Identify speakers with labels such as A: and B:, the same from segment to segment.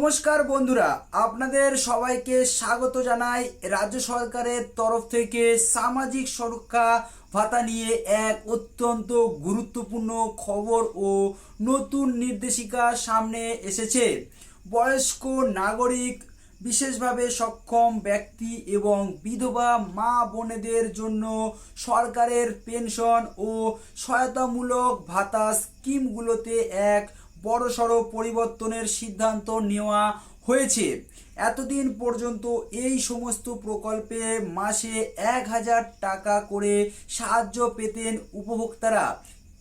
A: নমস্কার বন্ধুরা, আপনাদের সবাইকে স্বাগত জানাই। রাজ্য সরকারের তরফ থেকে সামাজিক সুরক্ষা ভাতা নিয়ে এক অত্যন্ত গুরুত্বপূর্ণ খবর ও নতুন নির্দেশিকা সামনে এসেছে। বয়স্ক নাগরিক, বিশেষভাবে সক্ষম ব্যক্তি এবং বিধবা মা বোনেদের জন্য সরকারের পেনশন ও সহায়তামূলক ভাতা স্কিমগুলোতে এক বড়সড় পরিবর্তনের সিদ্ধান্ত নেওয়া হয়েছে। এতদিন পর্যন্ত এই সমস্ত প্রকল্পে মাসে 1,000 টাকা করে সাহায্য পেতেন উপভোক্তারা,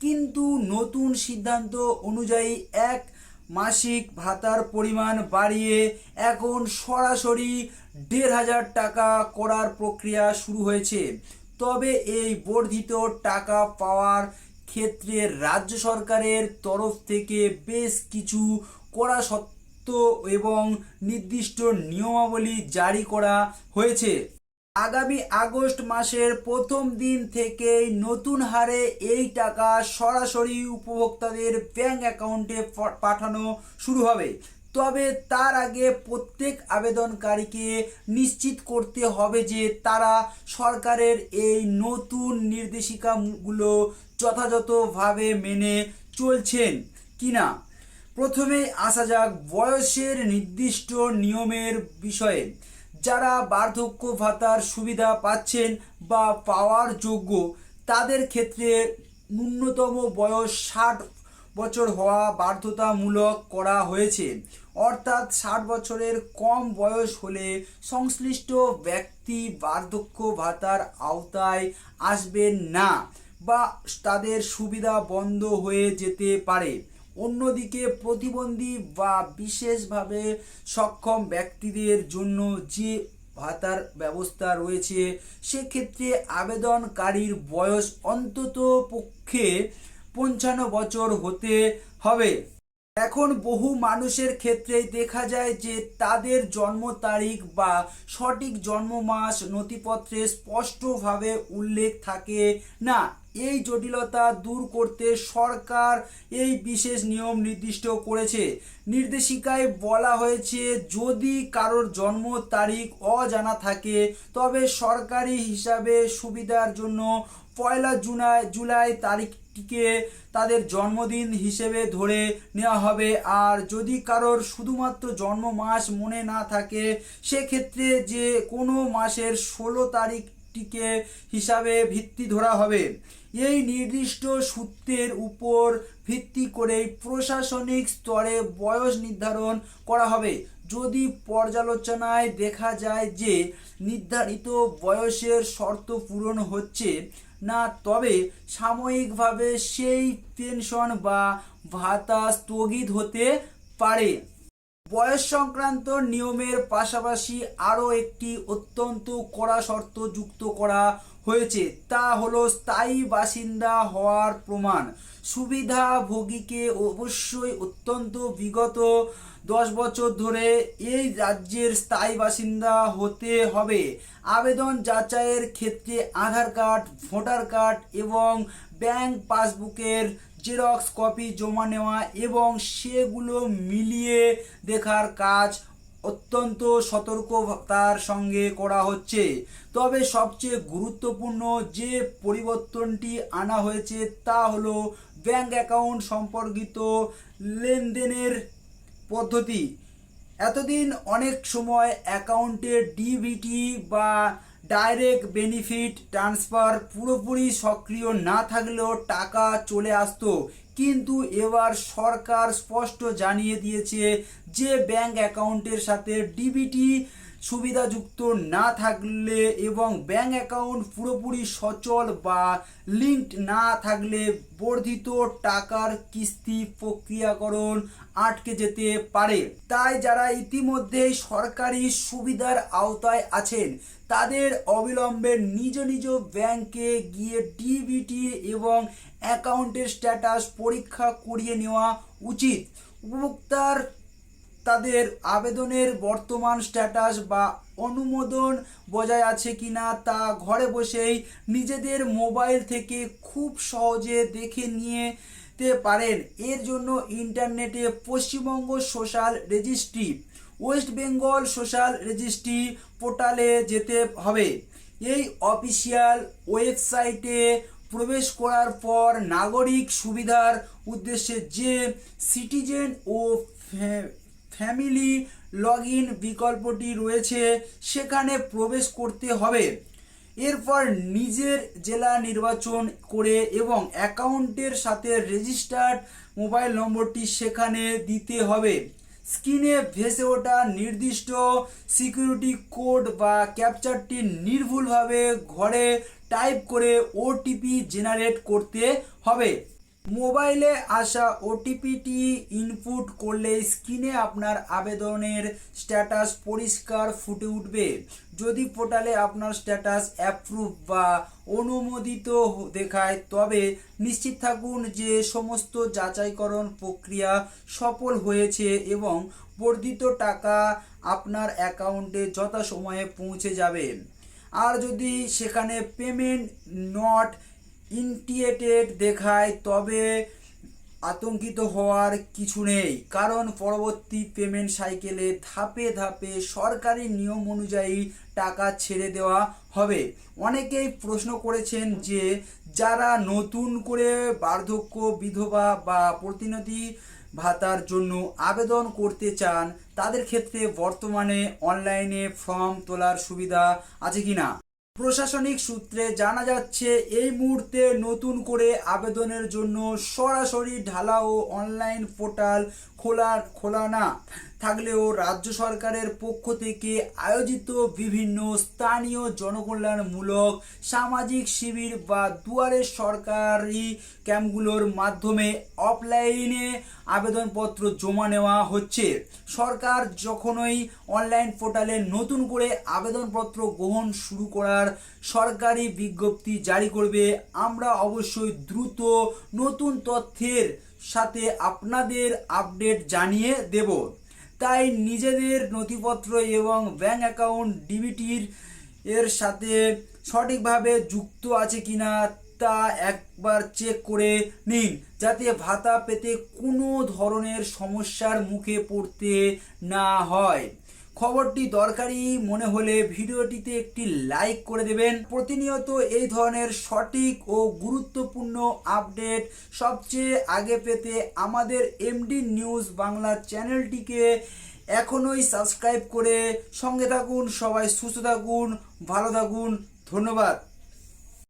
A: কিন্তু নতুন সিদ্ধান্ত অনুযায়ী এক মাসিক ভাতার পরিমাণ বাড়িয়ে এখন সরাসরি 1,500 টাকা করার প্রক্রিয়া শুরু হয়েছে। তবে এই বর্ধিত টাকা পাওয়ার ক্ষেত্রে রাজ্য সরকারের তরফ থেকে বেশ কিছু কড়া শর্ত এবং নির্দিষ্ট নিয়মাবলী জারি করা হয়েছে। আগামী আগস্ট মাসের প্রথম দিন থেকেই নতুন হারে এই টাকা সরাসরি উপভোক্তাদের ব্যাংক অ্যাকাউন্টে পাঠানো শুরু হবে। তবে তার আগে প্রত্যেক আবেদনকারীকে নিশ্চিত করতে হবে যে তারা সরকারের এই নতুন নির্দেশিকাগুলো যথাযথভাবে মেনে চলছেন কিনা। প্রথমেই আসা যাক বয়সের নির্দিষ্ট নিয়মের বিষয়ে। যারা বার্ধক্য ভাতার সুবিধা পাচ্ছেন বা পাওয়ার যোগ্য, তাদের ক্ষেত্রে ন্যূনতম বয়স 60 বছর হওয়া বাধ্যতামূলক করা হয়েছে। অর্থাৎ 60 বছরের কম বয়স হলে সংশ্লিষ্ট ব্যক্তি বার্ধক্য ভাতার আওতায় আসবেন না বা তাদের সুবিধা বন্ধ হয়ে যেতে পারে। অন্যদিকে প্রতিবন্ধী বা বিশেষভাবে সক্ষম ব্যক্তিদের জন্য যে ভাতার ব্যবস্থা রয়েছে, সেক্ষেত্রে আবেদনকারীর বয়স অন্তত পক্ষে 55 বছর হতে হবে। এখন বহু মানুষের ক্ষেত্রেই দেখা যায় যে তাদের জন্ম তারিখ বা সঠিক জন্ম মাস নথিপত্রে স্পষ্টভাবে উল্লেখ থাকে না। এই জটিলতা দূর করতে সরকার এই বিশেষ নিয়ম নির্দিষ্ট করেছে। নির্দেশিকায় বলা হয়েছে, যদি কারোর জন্ম তারিখ অজানা থাকে তবে সরকারি হিসাবে সুবিধার জন্য 1 জুলাই তারিখটিকে তাদের জন্মদিন হিসেবে ধরে নেওয়া হবে। আর যদি কারোর শুধুমাত্র জন্ম মাস মনে না থাকে, সেক্ষেত্রে যে কোনো মাসের 16 তারিখটিকে হিসাবে ভিত্তি ধরা হবে। এই নির্দিষ্ট সূত্রের উপর ভিত্তি করেই প্রশাসনিক স্তরে বয়স নির্ধারণ করা হবে। যদি পর্যালোচনায় দেখা যায় যে নির্ধারিত বয়সের শর্ত পূরণ হচ্ছে না, তবে সাময়িকভাবে সেই পেনশন বা ভাতা স্থগিত হতে পারে। বয়স সংক্রান্ত নিয়মের পাশাপাশি আরও একটি অত্যন্ত কড়া শর্ত যুক্ত করা হয়েছে, তা হলো স্থায়ী বাসিন্দা হওয়ার প্রমাণ। সুবিধাভোগীকে অবশ্যই অত্যন্ত বিগত 10 বছর ধরে এই রাজ্যের স্থায়ী বাসিন্দা হতে হবে। আবেদন যাচাইয়ের ক্ষেত্রে আধার কার্ড, ভোটার কার্ড এবং ব্যাংক পাসবুকের জেরক্স কপি জমা নেওয়া এবং সেগুলো মিলিয়ে দেখার কাজ অত্যন্ত সতর্কতার সঙ্গে করা হচ্ছে। তবে সবচেয়ে গুরুত্বপূর্ণ যে পরিবর্তনটি আনা হয়েছে তা হলো ব্যাংক অ্যাকাউন্ট সম্পর্কিত লেনদেনের পদ্ধতি। এতদিন অনেক সময় অ্যাকাউন্টে ডিবিটি বা ডাইরেক্ট বেনিফিট ট্রান্সফার পুরোপুরি সক্রিয় না থাকলেও টাকা চলে আসতো, কিন্তু এবার সরকার স্পষ্ট জানিয়ে দিয়েছে যে ব্যাংক অ্যাকাউন্টের সাথে ডিবিটি সুবিধাযুক্ত না থাকলে এবং ব্যাংক অ্যাকাউন্ট পুরোপুরি সচল বা লিঙ্কড না থাকলে বর্ধিত টাকার কিস্তি প্রক্রিয়াকরণ আটকে যেতে পারে। তাই যারা ইতিমধ্যে সরকারি সুবিধার আওতায় আছেন, তাদের অবিলম্বে নিজ নিজ ব্যাংকে গিয়ে ডিবিটি এবং অ্যাকাউন্টের স্ট্যাটাস পরীক্ষা করিয়ে নেওয়া উচিত। উপভোক্তার তাদের আবেদনের বর্তমান স্ট্যাটাস বা অনুমোদন বজায় আছে কিনা তা ঘরে বসেই নিজেদের মোবাইল থেকে খুব সহজে দেখে নিতে করতে পারেন। এর জন্য ইন্টারনেটে Paschimbanga social registry, West Bengal social registry পোর্টালে যেতে হবে। এই অফিসিয়াল ওয়েবসাইটে প্রবেশ করার পর নাগরিক সুবিধার উদ্দেশ্যে যে সিটিজেন ও ফ্যামিলি লগ ইন বিকল্পটি রয়েছে সেখানে প্রবেশ করতে হবে। এরপর নিজের জেলা নির্বাচন করে এবং অ্যাকাউন্টের সাথে রেজিস্টার্ড মোবাইল নম্বরটি সেখানে দিতে হবে। স্ক্রিনে ভেসে ওঠা নির্দিষ্ট সিকিউরিটি কোড বা ক্যাপচারটি নির্ভুলভাবে ঘরে টাইপ করে ওটিপি জেনারেট করতে হবে। মোবাইলে আসা ওটিপিটি ইনপুট করলে স্ক্রিনে আপনার আবেদনের স্ট্যাটাস পরিষ্কার ফুটে উঠবে। যদি পোর্টালে আপনার স্ট্যাটাস অ্যাপ্রুভ বা অনুমোদিত দেখায় তবে নিশ্চিত থাকুন যে সমস্ত যাচাইকরণ প্রক্রিয়া সফল হয়েছে এবং বর্ধিত টাকা আপনার অ্যাকাউন্টে যথাসময়ে পৌঁছে যাবে। আর যদি সেখানে পেমেন্ট নট ইনিশিয়েটেড দেখায় তবে আতঙ্কিত হওয়ার কিছু নেই, কারণ পরবর্তী পেমেন্ট সাইকেলে ধাপে ধাপে সরকারি নিয়ম অনুযায়ী টাকা ছেড়ে দেওয়া হবে। অনেকেই প্রশ্ন করেছেন যে যারা নতুন করে বার্ধক্য, বিধবা বা প্রতিনিধি ভাতার জন্য আবেদন করতে চান তাদের ক্ষেত্রে বর্তমানে অনলাইনে ফর্ম তোলার সুবিধা আছে কিনা। প্রশাসনিক সূত্রে জানা যাচ্ছে এই মুহূর্তে নতুন আবেদনের জন্য সরাসরি ঢালাও অনলাইন পোর্টাল খোলা না থাকলেও রাজ্য সরকারের পক্ষ থেকে আয়োজিত বিভিন্ন স্থানীয় জনকল্যাণমূলক সামাজিক শিবির বা দুয়ারে সরকারি ক্যাম্পগুলোর মাধ্যমে অফলাইনে আবেদনপত্র জমা নেওয়া হচ্ছে। সরকার যখনই অনলাইন পোর্টালে নতুন করে আবেদনপত্র গ্রহণ শুরু করার সরকারি বিজ্ঞপ্তি জারি করবে, আমরা অবশ্যই দ্রুত নতুন তথ্যের সাথে আপনাদের আপডেট জানিয়ে দেব। তাই নিজেদের নথিপত্র এবং ব্যাংক অ্যাকাউন্ট ডিবিটির এর সাথে সঠিকভাবে যুক্ত আছে কিনা তা একবার চেক করে নিন, যাতে ভাতা পেতে কোনো ধরনের সমস্যার মুখে পড়তে না হয়। খবরটি দরকারি মনে হলে ভিডিওটিতে একটি লাইক করে দেবেন। প্রতিনিয়ত এই ধরনের সঠিক ও গুরুত্বপূর্ণ আপডেট সবচেয়ে আগে পেতে আমাদের এমডি নিউজ বাংলা চ্যানেলটিকে এখনই সাবস্ক্রাইব করে সঙ্গে থাকুন। সবাই সুস্থ থাকুন, ভালো থাকুন, ধন্যবাদ।